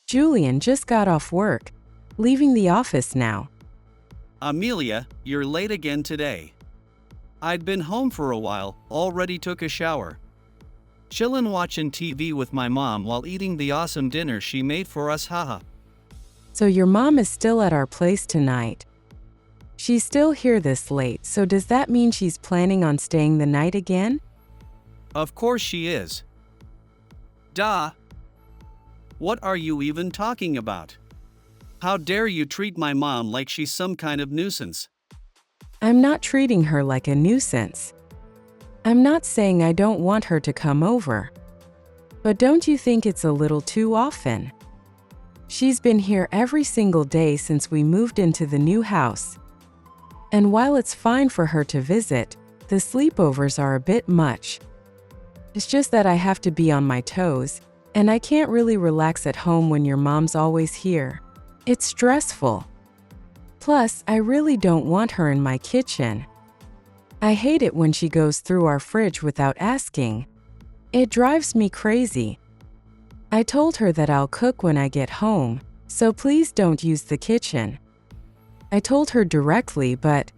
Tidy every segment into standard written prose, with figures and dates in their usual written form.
Julian just got off work, leaving the office now. Amelia, you're late again today. I'd been home for a while, already took a shower. Chillin' watching TV with my mom while eating the awesome dinner she made for us, haha. So your mom is still at our place tonight. She's still here this late, so does that mean she's planning on staying the night again? Of course she is. Duh. What are you even talking about? How dare you treat my mom like she's some kind of nuisance? I'm not treating her like a nuisance. I'm not saying I don't want her to come over. But don't you think it's a little too often? She's been here every single day since we moved into the new house. And while it's fine for her to visit, the sleepovers are a bit much. It's just that I have to be on my toes, and I can't really relax at home when your mom's always here. It's stressful. Plus, I really don't want her in my kitchen. I hate it when she goes through our fridge without asking. It drives me crazy. I told her that I'll cook when I get home, so please don't use the kitchen. I told her directly, but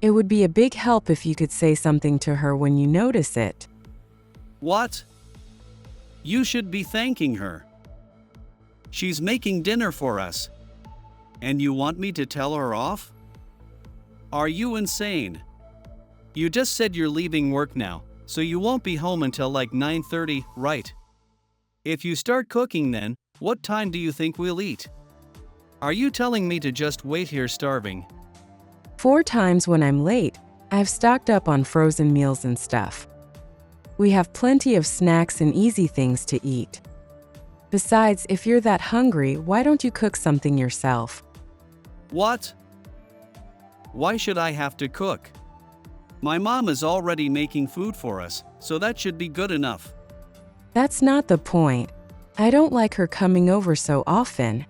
it would be a big help if you could say something to her when you notice it. What? You should be thanking her. She's making dinner for us. And you want me to tell her off? Are you insane? You just said you're leaving work now, so you won't be home until like 9:30, right? If you start cooking then, what time do you think we'll eat? Are you telling me to just wait here starving? 4 times when I'm late, I've stocked up on frozen meals and stuff. We have plenty of snacks and easy things to eat. Besides, if you're that hungry, why don't you cook something yourself? What? Why should I have to cook? My mom is already making food for us, so that should be good enough. That's not the point. I don't like her coming over so often.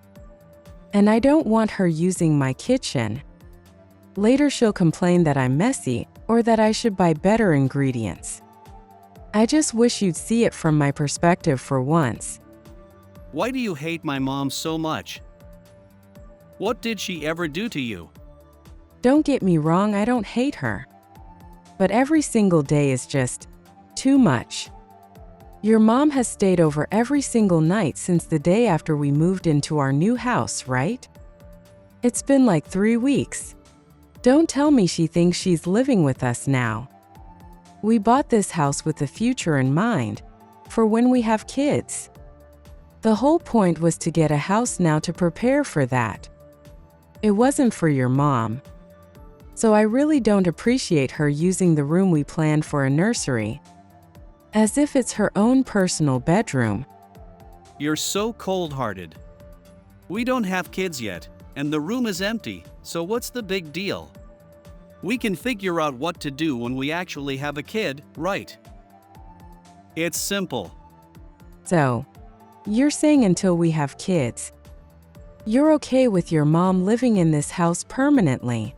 And I don't want her using my kitchen. Later she'll complain that I'm messy, or that I should buy better ingredients. I just wish you'd see it from my perspective for once. Why do you hate my mom so much? What did she ever do to you? Don't get me wrong, I don't hate her. But every single day is just too much. Your mom has stayed over every single night since the day after we moved into our new house, right? It's been like 3 weeks. Don't tell me she thinks she's living with us now. We bought this house with the future in mind, for when we have kids. The whole point was to get a house now to prepare for that. It wasn't for your mom. So I really don't appreciate her using the room we planned for a nursery, as if it's her own personal bedroom. You're so cold-hearted. We don't have kids yet, and the room is empty, so what's the big deal? We can figure out what to do when we actually have a kid, right? It's simple. So, you're saying until we have kids, you're okay with your mom living in this house permanently?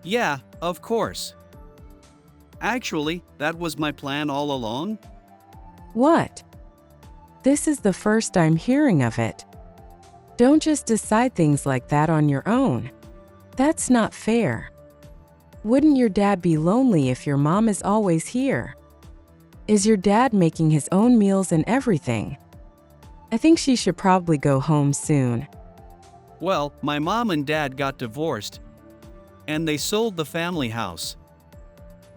Yeah, of course. Actually, that was my plan all along. What? This is the first I'm hearing of it. Don't just decide things like that on your own. That's not fair. Wouldn't your dad be lonely if your mom is always here? Is your dad making his own meals and everything? I think she should probably go home soon. Well, my mom and dad got divorced, and they sold the family house.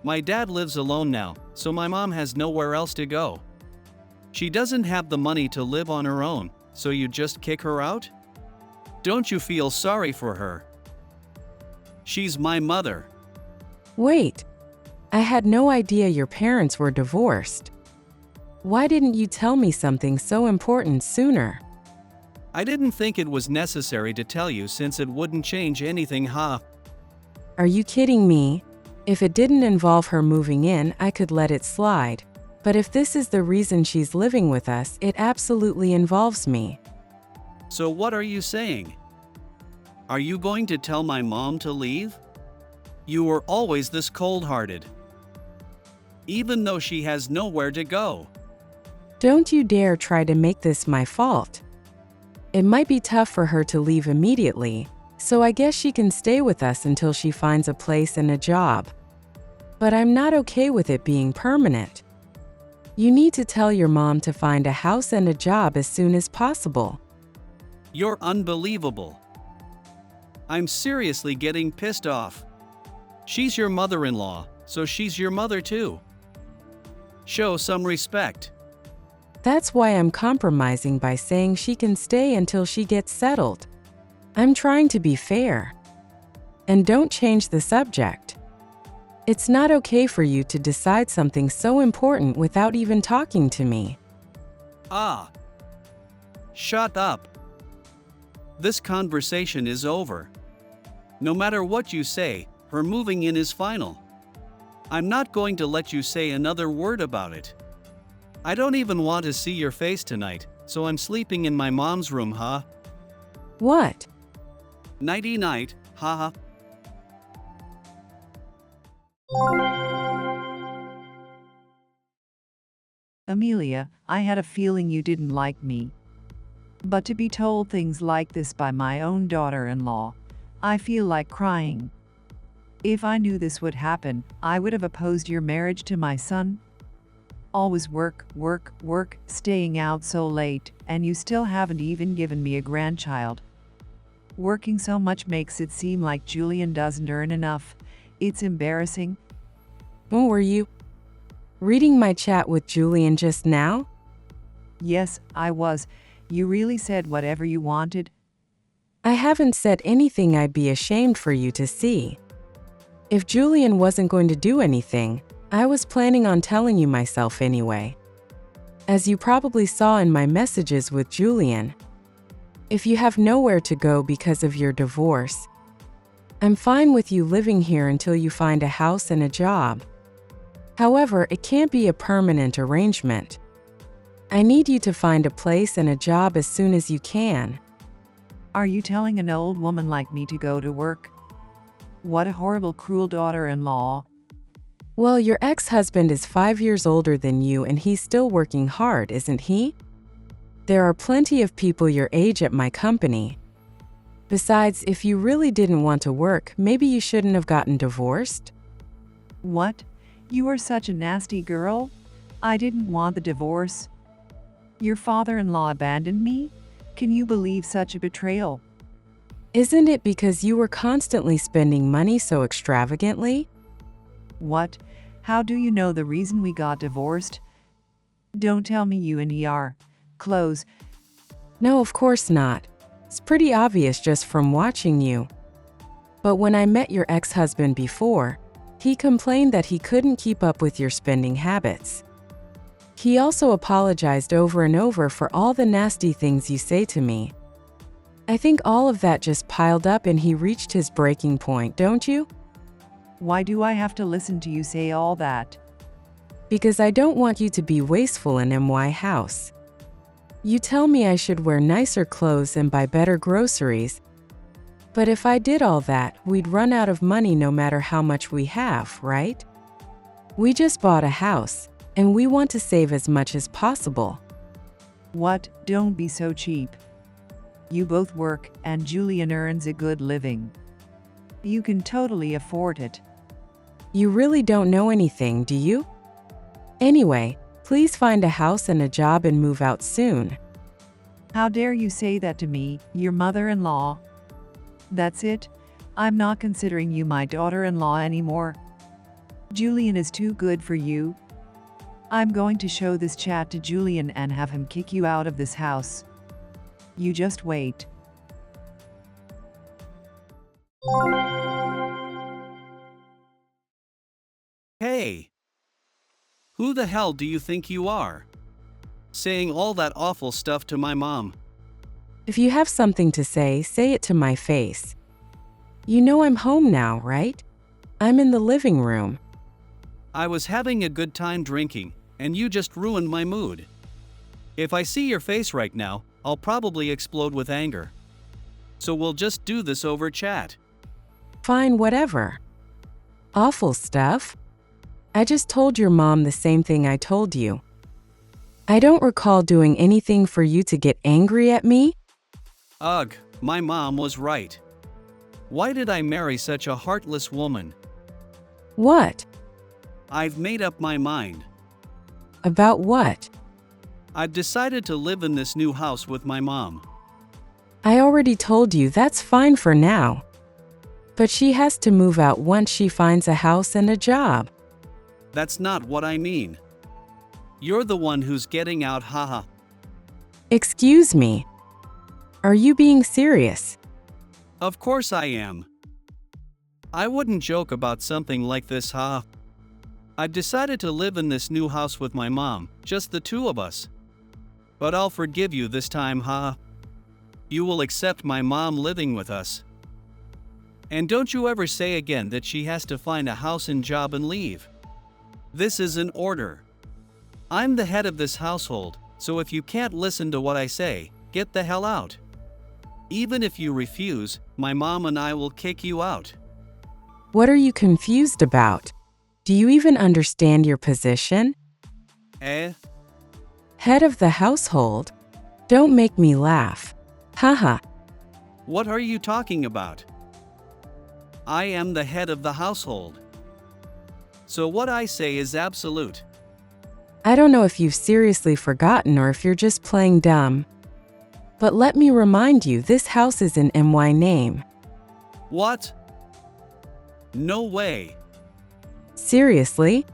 My dad lives alone now, so my mom has nowhere else to go. She doesn't have the money to live on her own, so you just kick her out? Don't you feel sorry for her? She's my mother. Wait, I had no idea your parents were divorced. Why didn't you tell me something so important sooner? I didn't think it was necessary to tell you since it wouldn't change anything, huh? Are you kidding me? If it didn't involve her moving in, I could let it slide. But if this is the reason she's living with us, it absolutely involves me. So what are you saying? Are you going to tell my mom to leave? You were always this cold-hearted. Even though she has nowhere to go. Don't you dare try to make this my fault. It might be tough for her to leave immediately, so I guess she can stay with us until she finds a place and a job. But I'm not okay with it being permanent. You need to tell your mom to find a house and a job as soon as possible. You're unbelievable. I'm seriously getting pissed off. She's your mother-in-law, so she's your mother too. Show some respect. That's why I'm compromising by saying she can stay until she gets settled. I'm trying to be fair. And don't change the subject. It's not okay for you to decide something so important without even talking to me. Ah. Shut up. This conversation is over. No matter what you say, her moving in is final. I'm not going to let you say another word about it. I don't even want to see your face tonight, so I'm sleeping in my mom's room, huh? What? Nighty-night, haha. Amelia, I had a feeling you didn't like me. But to be told things like this by my own daughter-in-law, I feel like crying. If I knew this would happen, I would have opposed your marriage to my son. Always work, work, work, staying out so late, and you still haven't even given me a grandchild. Working so much makes it seem like Julian doesn't earn enough. It's embarrassing. Oh, were you reading my chat with Julian just now? Yes, I was. You really said whatever you wanted. I haven't said anything I'd be ashamed for you to see. If Julian wasn't going to do anything, I was planning on telling you myself anyway. As you probably saw in my messages with Julian, if you have nowhere to go because of your divorce, I'm fine with you living here until you find a house and a job. However, it can't be a permanent arrangement. I need you to find a place and a job as soon as you can. Are you telling an old woman like me to go to work? What a horrible, cruel daughter-in-law. Well, your ex-husband is 5 years older than you and he's still working hard, isn't he? There are plenty of people your age at my company. Besides, if you really didn't want to work, maybe you shouldn't have gotten divorced. What? You are such a nasty girl? I didn't want the divorce. Your father-in-law abandoned me? Can you believe such a betrayal? Isn't it because you were constantly spending money so extravagantly? What? How do you know the reason we got divorced? Don't tell me you and he are close. No, of course not. It's pretty obvious just from watching you. But when I met your ex-husband before, he complained that he couldn't keep up with your spending habits. He also apologized over and over for all the nasty things you say to me. I think all of that just piled up and he reached his breaking point, don't you? Why do I have to listen to you say all that? Because I don't want you to be wasteful in MY house. You tell me I should wear nicer clothes and buy better groceries. But if I did all that, we'd run out of money no matter how much we have, right? We just bought a house, and we want to save as much as possible. What? Don't be so cheap. You both work, and Julian earns a good living. You can totally afford it. You really don't know anything, do you? Anyway, please find a house and a job and move out soon. How dare you say that to me, your mother-in-law? That's it? I'm not considering you my daughter-in-law anymore. Julian is too good for you. I'm going to show this chat to Julian and have him kick you out of this house. You just wait. Hey! Who the hell do you think you are? Saying all that awful stuff to my mom. If you have something to say it to my face. You know I'm home now, right? I'm in the living room. I was having a good time drinking, and you just ruined my mood. If I see your face right now, I'll probably explode with anger. So we'll just do this over chat. Fine, whatever. Awful stuff? I just told your mom the same thing I told you. I don't recall doing anything for you to get angry at me. Ugh, my mom was right. Why did I marry such a heartless woman? What? I've made up my mind. About what? I've decided to live in this new house with my mom. I already told you that's fine for now. But she has to move out once she finds a house and a job. That's not what I mean. You're the one who's getting out, haha. Excuse me. Are you being serious? Of course I am. I wouldn't joke about something like this, haha. I've decided to live in this new house with my mom, just the two of us. But I'll forgive you this time, haha. You will accept my mom living with us. And don't you ever say again that she has to find a house and job and leave. This is an order. I'm the head of this household, so if you can't listen to what I say, get the hell out. Even if you refuse, my mom and I will kick you out. What are you confused about? Do you even understand your position? Head of the household? Don't make me laugh. Haha. What are you talking about? I am the head of the household. So what I say is absolute. I don't know if you've seriously forgotten or if you're just playing dumb. But let me remind you, this house is in my name. What? No way. Seriously?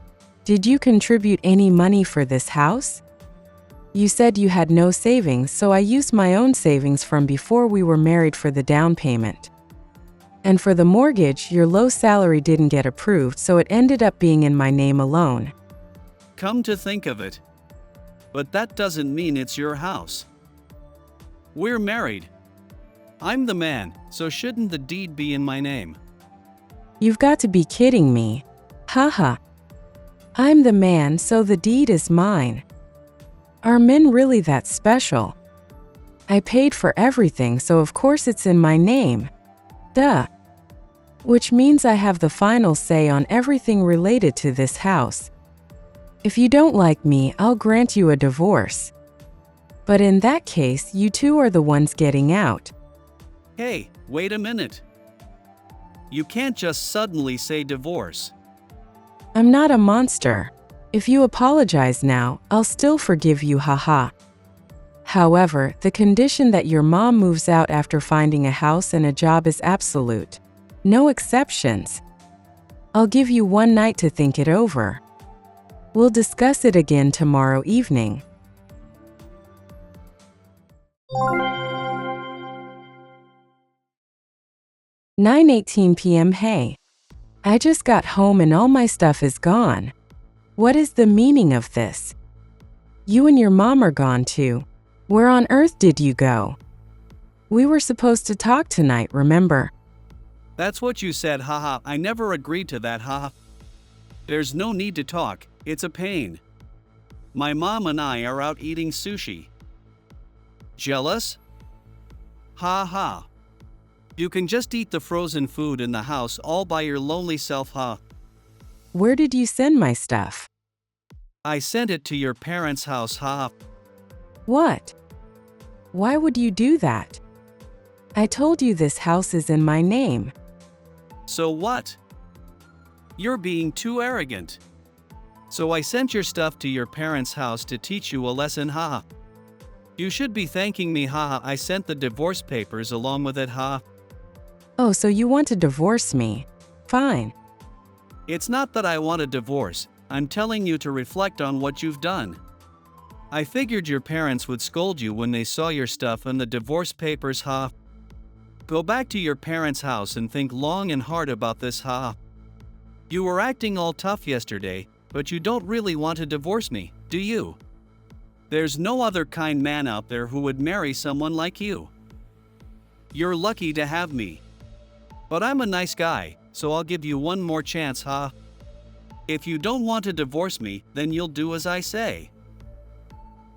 Did you contribute any money for this house? You said you had no savings, so I used my own savings from before we were married for the down payment. And for the mortgage, your low salary didn't get approved, so it ended up being in my name alone. Come to think of it. But that doesn't mean it's your house. We're married. I'm the man, so shouldn't the deed be in my name? You've got to be kidding me. Haha. I'm the man, so the deed is mine. Are men really that special? I paid for everything, so of course it's in my name. Duh. Which means I have the final say on everything related to this house. If you don't like me, I'll grant you a divorce. But in that case, you two are the ones getting out. Hey, wait a minute. You can't just suddenly say divorce. I'm not a monster. If you apologize now, I'll still forgive you, haha. However, the condition that your mom moves out after finding a house and a job is absolute. No exceptions. I'll give you one night to think it over. We'll discuss it again tomorrow evening. "9:18 p.m. Hey. I just got home and all my stuff is gone. What is the meaning of this? You and your mom are gone too. Where on earth did you go? We were supposed to talk tonight, remember?" That's what you said, haha. I never agreed to that, haha. There's no need to talk, it's a pain. My mom and I are out eating sushi. Jealous? Ha ha. You can just eat the frozen food in the house all by your lonely self, ha. Where did you send my stuff? I sent it to your parents' house, ha. What? Why would you do that? I told you this house is in my name. So what? You're being too arrogant. So I sent your stuff to your parents' house to teach you a lesson, ha. You should be thanking me, ha. I sent the divorce papers along with it, ha. Oh, so you want to divorce me? Fine. It's not that I want a divorce, I'm telling you to reflect on what you've done. I figured your parents would scold you when they saw your stuff and the divorce papers, ha. Go back to your parents' house and think long and hard about this, ha. You were acting all tough yesterday, but you don't really want to divorce me, do you? There's no other kind man out there who would marry someone like you. You're lucky to have me. But I'm a nice guy, so I'll give you one more chance, ha. If you don't want to divorce me, then you'll do as I say.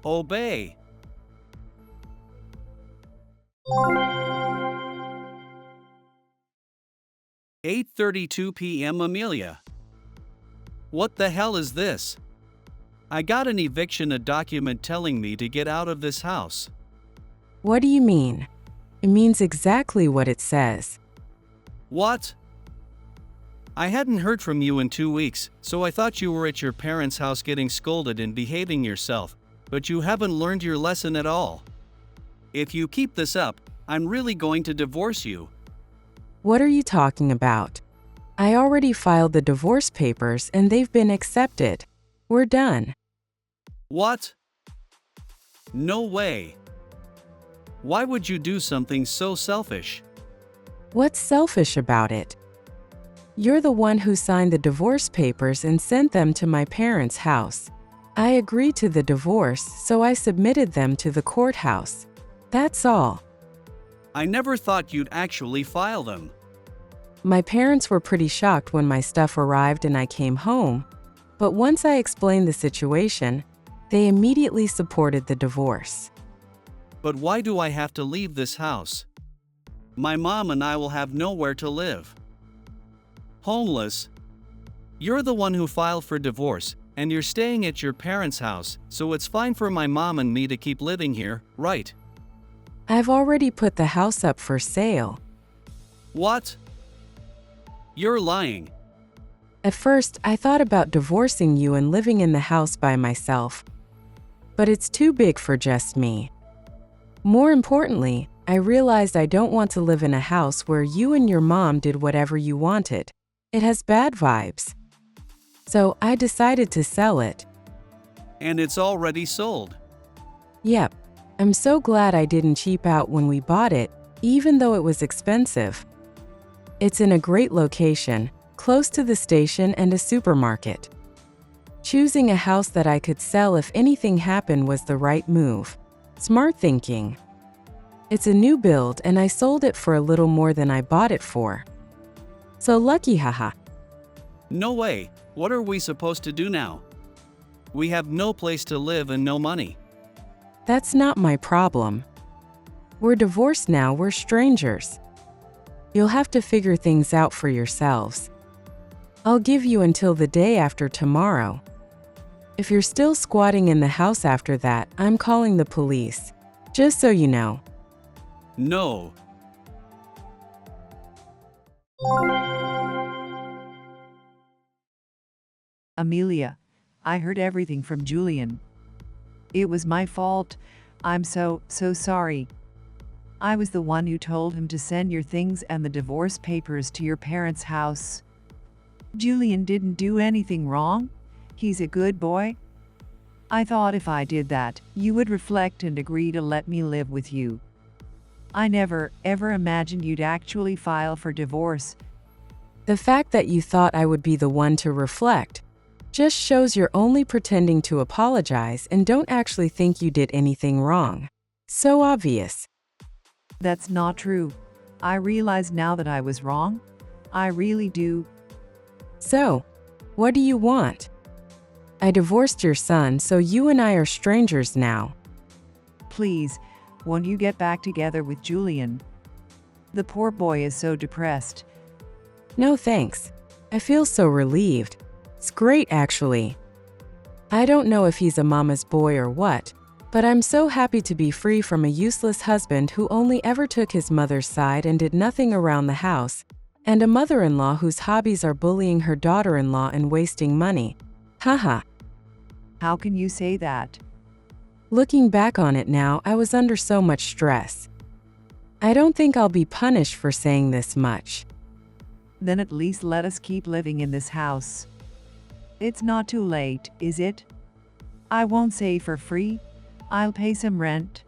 Obey. "8:32 p.m. Amelia. What the hell is this? I got an eviction, a document telling me to get out of this house. What do you mean? It means exactly what it says. What? I hadn't heard from you in 2 weeks, so I thought you were at your parents' house getting scolded and behaving yourself, but you haven't learned your lesson at all. If you keep this up, I'm really going to divorce you. What are you talking about? I already filed the divorce papers and they've been accepted. We're done. What? No way. Why would you do something so selfish? What's selfish about it? You're the one who signed the divorce papers and sent them to my parents' house. I agreed to the divorce, so I submitted them to the courthouse. That's all. I never thought you'd actually file them. My parents were pretty shocked when my stuff arrived and I came home, but once I explained the situation, they immediately supported the divorce. But why do I have to leave this house? My mom and I will have nowhere to live. Homeless. You're the one who filed for divorce, and you're staying at your parents' house, so it's fine for my mom and me to keep living here, right? I've already put the house up for sale. What? You're lying. At first, I thought about divorcing you and living in the house by myself. But it's too big for just me. More importantly, I realized I don't want to live in a house where you and your mom did whatever you wanted. It has bad vibes. So I decided to sell it. And it's already sold. Yep. I'm so glad I didn't cheap out when we bought it, even though it was expensive. It's in a great location, close to the station and a supermarket. Choosing a house that I could sell if anything happened was the right move. Smart thinking. It's a new build and I sold it for a little more than I bought it for. So lucky, haha. No way. What are we supposed to do now? We have no place to live and no money. That's not my problem. We're divorced now, we're strangers. You'll have to figure things out for yourselves. I'll give you until the day after tomorrow. If you're still squatting in the house after that, I'm calling the police. Just so you know. No. Amelia, I heard everything from Julian. It was my fault. I'm so sorry. I was the one who told him to send your things and the divorce papers to your parents' house. Julian didn't do anything wrong. He's a good boy. I thought if I did that, you would reflect and agree to let me live with you. I never, ever imagined you'd actually file for divorce. The fact that you thought I would be the one to reflect just shows you're only pretending to apologize and don't actually think you did anything wrong. So obvious. That's not true. I realize now that I was wrong. I really do. So, what do you want? I divorced your son, so you and I are strangers now. Please, won't you get back together with Julian? The poor boy is so depressed. No thanks. I feel so relieved. It's great, actually. I don't know if he's a mama's boy or what, but I'm so happy to be free from a useless husband who only ever took his mother's side and did nothing around the house, and a mother-in-law whose hobbies are bullying her daughter-in-law and wasting money. Haha. How can you say that? Looking back on it now, I was under so much stress. I don't think I'll be punished for saying this much. Then at least let us keep living in this house. It's not too late, is it? I won't say for free. I'll pay some rent.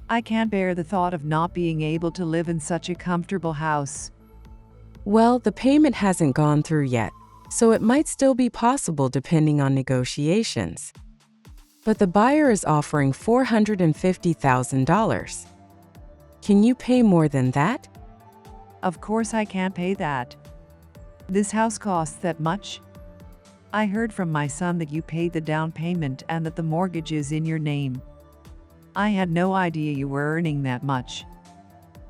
I can't bear the thought of not being able to live in such a comfortable house. Well, the payment hasn't gone through yet, so it might still be possible depending on negotiations. But the buyer is offering $450,000. Can you pay more than that? Of course I can't pay that. This house costs that much? I heard from my son that you paid the down payment and that the mortgage is in your name. I had no idea you were earning that much.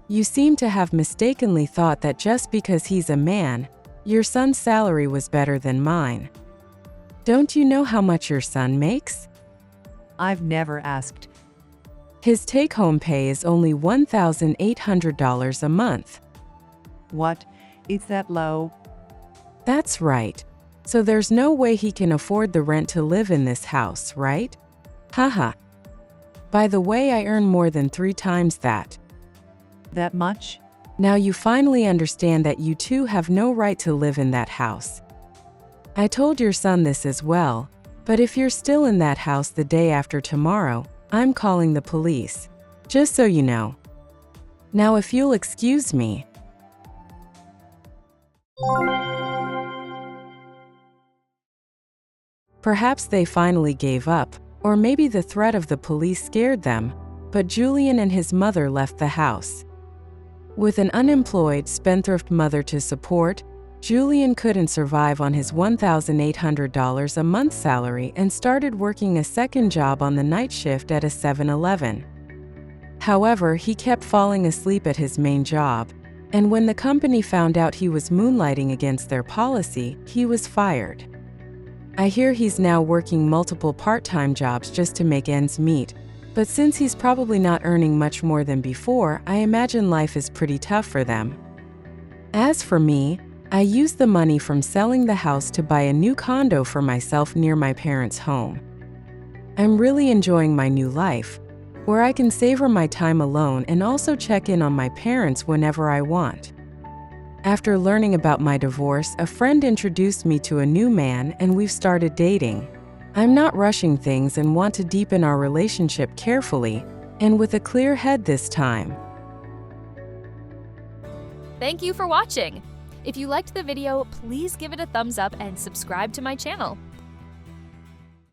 You seem to have mistakenly thought that just because he's a man, your son's salary was better than mine. Don't you know how much your son makes? I've never asked. His take-home pay is only $1,800 a month. What? It's that low? That's right. So there's no way he can afford the rent to live in this house, right? Haha. By the way, I earn more than 3 times that. That much? Now you finally understand that you two have no right to live in that house. I told your son this as well, but if you're still in that house the day after tomorrow, I'm calling the police. Just so you know. Now if you'll excuse me. Perhaps they finally gave up, or maybe the threat of the police scared them, but Julian and his mother left the house. With an unemployed, spendthrift mother to support, Julian couldn't survive on his $1,800 a month salary and started working a second job on the night shift at a 7-Eleven. However, he kept falling asleep at his main job, and when the company found out he was moonlighting against their policy, he was fired. I hear he's now working multiple part-time jobs just to make ends meet, but since he's probably not earning much more than before, I imagine life is pretty tough for them. As for me, I used the money from selling the house to buy a new condo for myself near my parents' home. I'm really enjoying my new life, where I can savor my time alone and also check in on my parents whenever I want. After learning about my divorce, a friend introduced me to a new man and we've started dating. I'm not rushing things and want to deepen our relationship carefully and with a clear head this time. Thank you for watching. If you liked the video, please give it a thumbs up and subscribe to my channel.